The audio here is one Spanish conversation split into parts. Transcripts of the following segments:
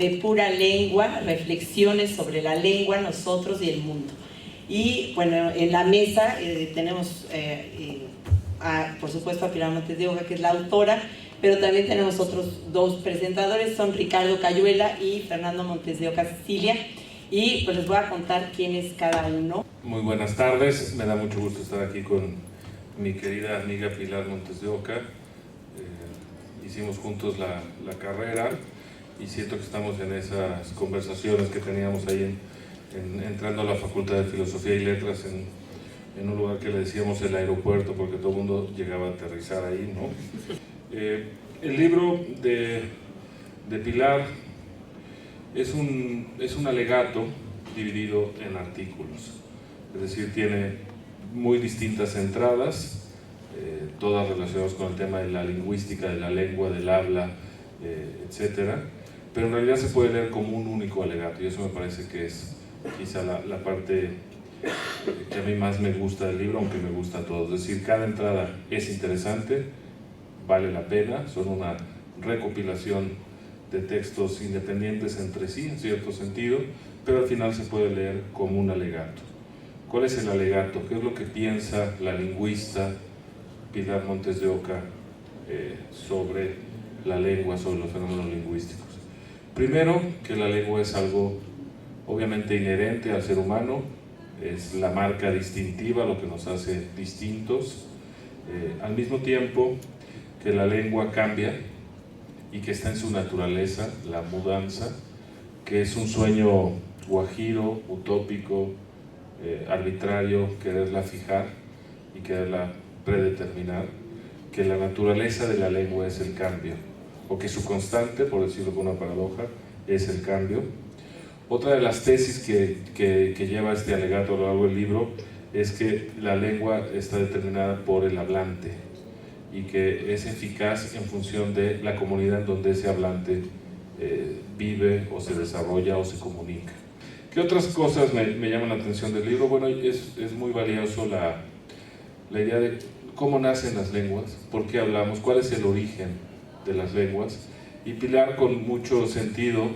De Pura Lengua, reflexiones sobre la lengua, nosotros y el mundo. Y bueno, en la mesa tenemos, por supuesto, a Pilar Montes de Oca, que es la autora, pero también tenemos otros dos presentadores, son Ricardo Cayuela y Fernando Montes de Oca Sicilia. Y pues les voy a contar quién es cada uno. Muy buenas tardes, me da mucho gusto estar aquí con mi querida amiga Pilar Montes de Oca. Hicimos juntos la carrera y siento que estamos en esas conversaciones que teníamos ahí entrando a la Facultad de Filosofía y Letras en un lugar que le decíamos el aeropuerto porque todo el mundo llegaba a aterrizar ahí, ¿no? El libro de Pilar es un alegato dividido en artículos, es decir, tiene muy distintas entradas, todas relacionadas con el tema de la lingüística, de la lengua, del habla, etcétera, pero en realidad se puede leer como un único alegato y eso me parece que es quizá la parte que a mí más me gusta del libro, aunque me gusta a todos. Es decir, cada entrada es interesante, vale la pena, son una recopilación de textos independientes entre sí, en cierto sentido, pero al final se puede leer como un alegato. ¿Cuál es el alegato? ¿Qué es lo que piensa la lingüista Pilar Montes de Oca sobre la lengua, sobre los fenómenos lingüísticos? Primero, que la lengua es algo obviamente inherente al ser humano, es la marca distintiva, lo que nos hace distintos. Al mismo tiempo que la lengua cambia y que está en su naturaleza, la mudanza, que es un sueño guajiro, utópico, arbitrario, quererla fijar y quererla predeterminar, que la naturaleza de la lengua es el cambio, o que su constante, por decirlo con una paradoja, es el cambio. Otra de las tesis que lleva este alegato a lo largo del libro es que la lengua está determinada por el hablante y que es eficaz en función de la comunidad en donde ese hablante vive o se desarrolla o se comunica. ¿Qué otras cosas me llaman la atención del libro? Bueno, es muy valioso la idea de cómo nacen las lenguas, por qué hablamos, cuál es el origen de las lenguas. Y Pilar, con mucho sentido,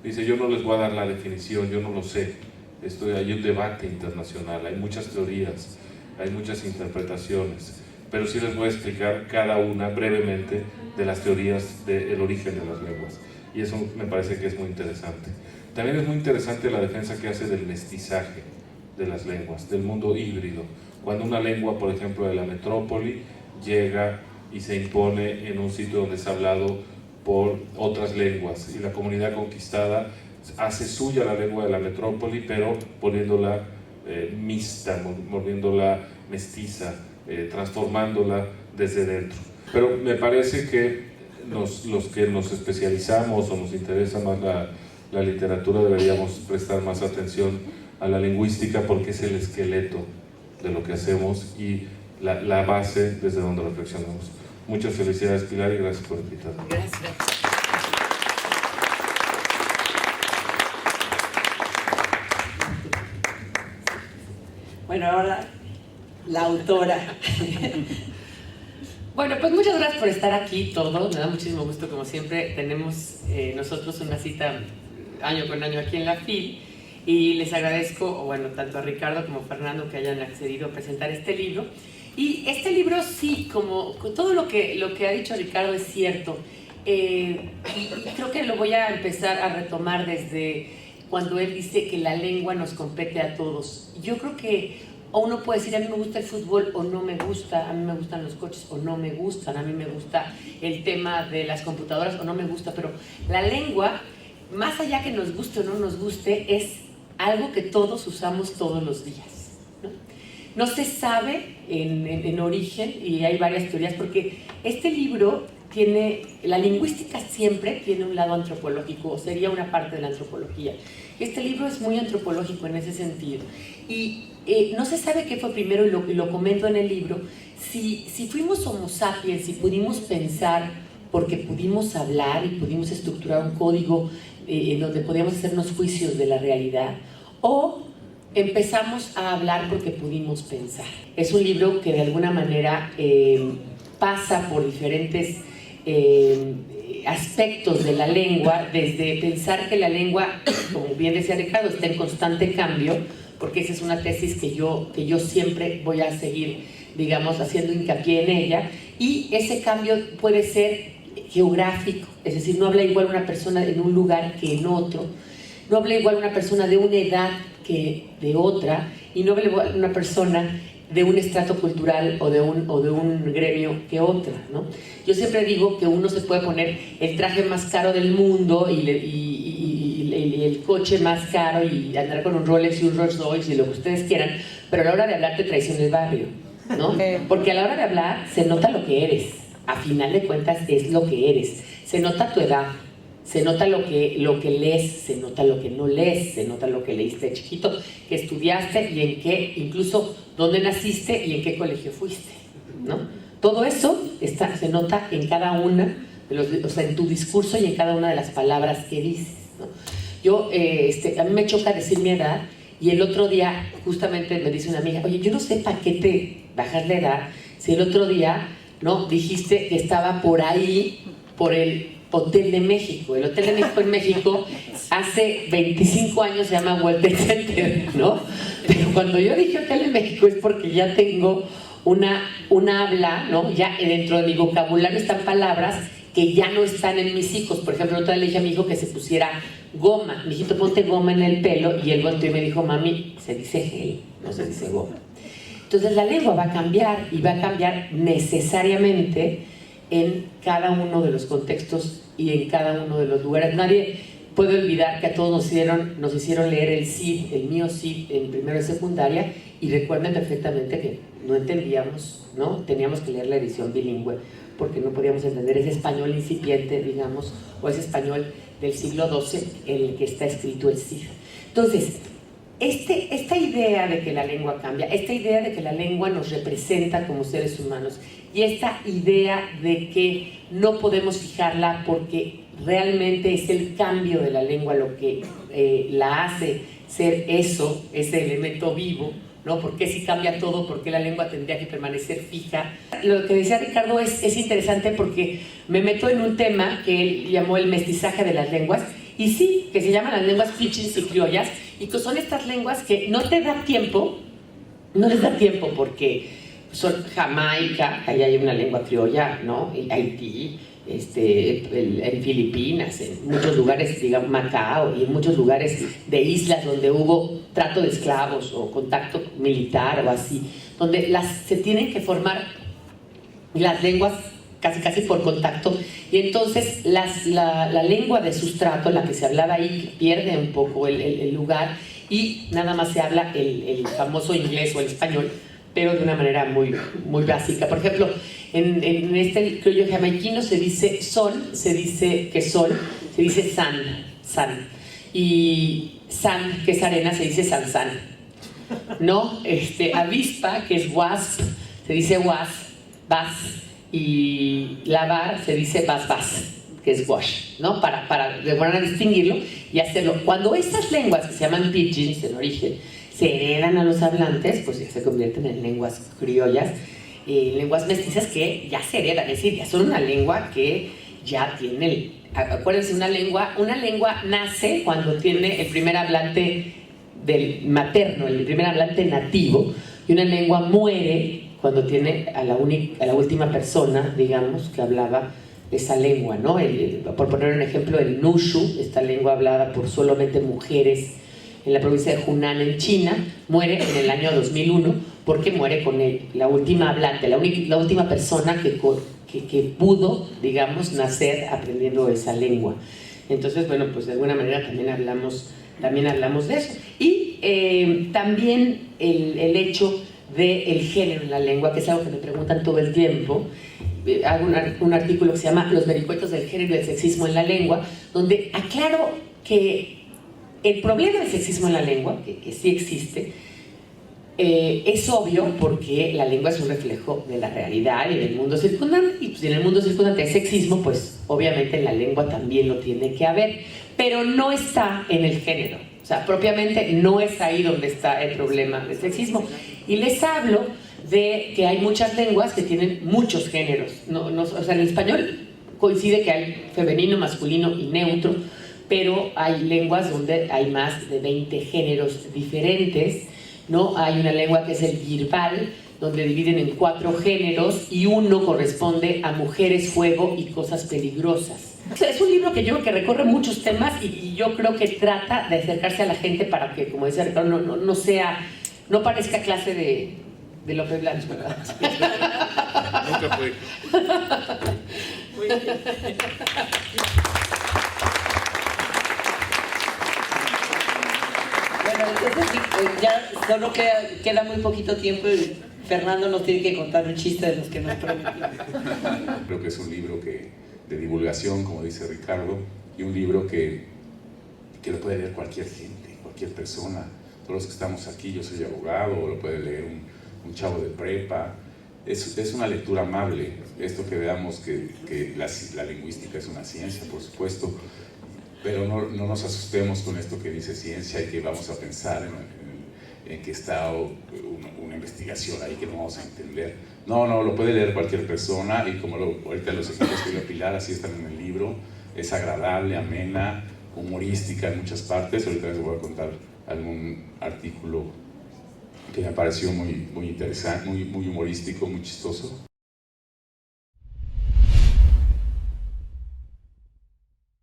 dice: yo no les voy a dar la definición, yo no lo sé. Hay un debate internacional, hay muchas teorías, hay muchas interpretaciones, pero sí les voy a explicar cada una brevemente de las teorías del origen de las lenguas. Y eso me parece que es muy interesante. También es muy interesante la defensa que hace del mestizaje de las lenguas, del mundo híbrido. Cuando una lengua, por ejemplo, de la metrópoli, llega y se impone en un sitio donde es hablado por otras lenguas, y la comunidad conquistada hace suya la lengua de la metrópoli, pero poniéndola mixta, volviéndola mestiza, transformándola desde dentro. Pero me parece que los que nos especializamos o nos interesa más la literatura deberíamos prestar más atención a la lingüística, porque es el esqueleto de lo que hacemos y la base desde donde reflexionamos. Muchas felicidades, Pilar, y gracias por invitarme. Gracias. Bueno, ahora la autora. Bueno, pues muchas gracias por estar aquí todos, me da muchísimo gusto, como siempre. Tenemos nosotros una cita año con año aquí en la FIL, y les agradezco, bueno, tanto a Ricardo como a Fernando que hayan accedido a presentar este libro. Y este libro, sí, como todo lo que ha dicho Ricardo es cierto, y creo que lo voy a empezar a retomar desde cuando él dice que la lengua nos compete a todos. Yo creo que uno puede decir: a mí me gusta el fútbol o no me gusta, a mí me gustan los coches o no me gustan, a mí me gusta el tema de las computadoras o no me gusta, pero la lengua, más allá que nos guste o no nos guste, es algo que todos usamos todos los días, ¿no? No se sabe en origen, y hay varias teorías, porque este libro tiene, la lingüística siempre tiene un lado antropológico, o sería una parte de la antropología. Este libro es muy antropológico en ese sentido, y no se sabe qué fue primero, y lo comento en el libro. Si fuimos homo sapiens, si pudimos pensar porque pudimos hablar y pudimos estructurar un código en donde podíamos hacernos juicios de la realidad, o empezamos a hablar porque pudimos pensar. Es un libro que de alguna manera pasa por diferentes aspectos de la lengua, desde pensar que la lengua, como bien decía Ricardo, está en constante cambio, porque esa es una tesis que yo siempre voy a seguir, digamos, haciendo hincapié en ella, y ese cambio puede ser geográfico, es decir, no habla igual una persona en un lugar que en otro, no habla igual una persona de una edad que de otra, y no habla igual una persona de un estrato cultural o de un gremio que otra, ¿no? Yo siempre digo que uno se puede poner el traje más caro del mundo y el coche más caro y andar con un Rolex y un Rolls Royce y lo que ustedes quieran, pero a la hora de hablar te traiciona el barrio, ¿no? Porque a la hora de hablar se nota lo que eres, a final de cuentas es lo que eres, se nota tu edad, se nota lo que lees, se nota lo que no lees, se nota lo que leíste de chiquito, que estudiaste y en qué, incluso dónde naciste y en qué colegio fuiste, ¿no? Todo eso se nota en cada una de o sea, en tu discurso y en cada una de las palabras que dices, ¿no? Yo, a mí me choca decir mi edad, y el otro día justamente me dice una amiga, oye, yo no sé para qué te bajas la edad si el otro día, ¿no?, dijiste que estaba por ahí, por el Hotel de México. El Hotel de México en México hace 25 años se llama World Trade Center, ¿no? Pero cuando yo dije Hotel de México es porque ya tengo una habla, ¿no? Ya dentro de mi vocabulario están palabras que ya no están en mis hijos. Por ejemplo, otra vez le dije a mi hijo que se pusiera goma. Mi hijito, ponte goma en el pelo, y él volteó y me dijo, mami, se dice gel, no se dice goma. Entonces la lengua va a cambiar, y va a cambiar necesariamente en cada uno de los contextos y en cada uno de los lugares. Nadie puede olvidar que a todos nos hicieron leer el CID, el mío CID, en primero de secundaria, y recuerden perfectamente que no entendíamos, ¿no? Teníamos que leer la edición bilingüe porque no podíamos entender ese español incipiente, digamos, o ese español del siglo XII en el que está escrito el CID. Entonces, esta idea de que la lengua cambia, esta idea de que la lengua nos representa como seres humanos, y esta idea de que no podemos fijarla porque realmente es el cambio de la lengua lo que la hace ser eso, ese elemento vivo, ¿no? ¿Por qué si cambia todo? ¿Por qué la lengua tendría que permanecer fija? Lo que decía Ricardo es interesante, porque me meto en un tema que él llamó el mestizaje de las lenguas, y sí, que se llaman las lenguas pidgins y criollas, y que son estas lenguas que no te da tiempo, no les da tiempo, porque son Jamaica, ahí hay una lengua criolla, ¿no? Haití, en Filipinas, en muchos lugares, digamos, Macao, y en muchos lugares de islas donde hubo trato de esclavos o contacto militar o así, donde se tienen que formar las lenguas casi por contacto, y entonces la lengua de sustrato, la que se hablaba ahí, pierde un poco el lugar, y nada más se habla el famoso inglés o el español, pero de una manera muy básica. Por ejemplo, en este criollo jamaiquino se dice son, se dice que sol, se dice san, y san, que es arena, se dice san, ¿no? Avispa, que es wasp, se dice vas, y lavar se dice vas, que es wash, ¿no? Para de alguna manera distinguirlo y hacerlo. Cuando estas lenguas que se llaman pidgins en origen se heredan a los hablantes, pues ya se convierten en lenguas criollas, lenguas mestizas que ya se heredan, es decir, ya son una lengua que ya tiene acuérdense, una lengua nace cuando tiene el primer hablante del materno, el primer hablante nativo, y una lengua muere cuando tiene a la última persona, digamos, que hablaba esa lengua, ¿no? Por poner un ejemplo, el Nushu, esta lengua hablada por solamente mujeres en la provincia de Hunan, en China, muere en el año 2001, porque muere con la última hablante, la última persona que pudo, digamos, nacer aprendiendo esa lengua. Entonces, bueno, pues de alguna manera también hablamos de eso. Y también el hecho del género en la lengua, que es algo que me preguntan todo el tiempo. Hago un artículo que se llama Los vericuetos del género y el sexismo en la lengua, donde aclaro que el problema del sexismo en la lengua, que sí existe, es obvio porque la lengua es un reflejo de la realidad y del mundo circundante, y pues, si en el mundo circundante hay sexismo, pues obviamente en la lengua también lo tiene que haber, pero no está en el género, o sea, propiamente no es ahí donde está el problema del sexismo. Y les hablo de que hay muchas lenguas que tienen muchos géneros, o sea, en el español, coincide que hay femenino, masculino y neutro, pero hay lenguas donde hay más de 20 géneros diferentes, ¿no? Hay una lengua que es el Yirbal, donde dividen en 4 géneros y uno corresponde a mujeres, fuego y cosas peligrosas. Es un libro que yo creo que recorre muchos temas y yo creo que trata de acercarse a la gente para que, como decía Ricardo, no parezca clase de López Blanch, ¿verdad? Nunca fue. Muy bien. Bueno, entonces sí, ya solo queda muy poquito tiempo y Fernando nos tiene que contar un chiste de los que nos prometió. Creo que es un libro de divulgación, como dice Ricardo, y un libro que lo puede leer cualquier gente, cualquier persona. Todos los que estamos aquí, yo soy abogado, lo puede leer un chavo de prepa. Es una lectura amable. Esto que veamos que la lingüística es una ciencia, por supuesto, pero no nos asustemos con esto que dice ciencia y que vamos a pensar en que está una investigación ahí que no vamos a entender. No, lo puede leer cualquier persona y como ahorita los ejemplos que dio Pilar, así están en el libro. Es agradable, amena, humorística en muchas partes. Ahorita les voy a contar algún artículo que me pareció muy interesante, muy humorístico, muy chistoso.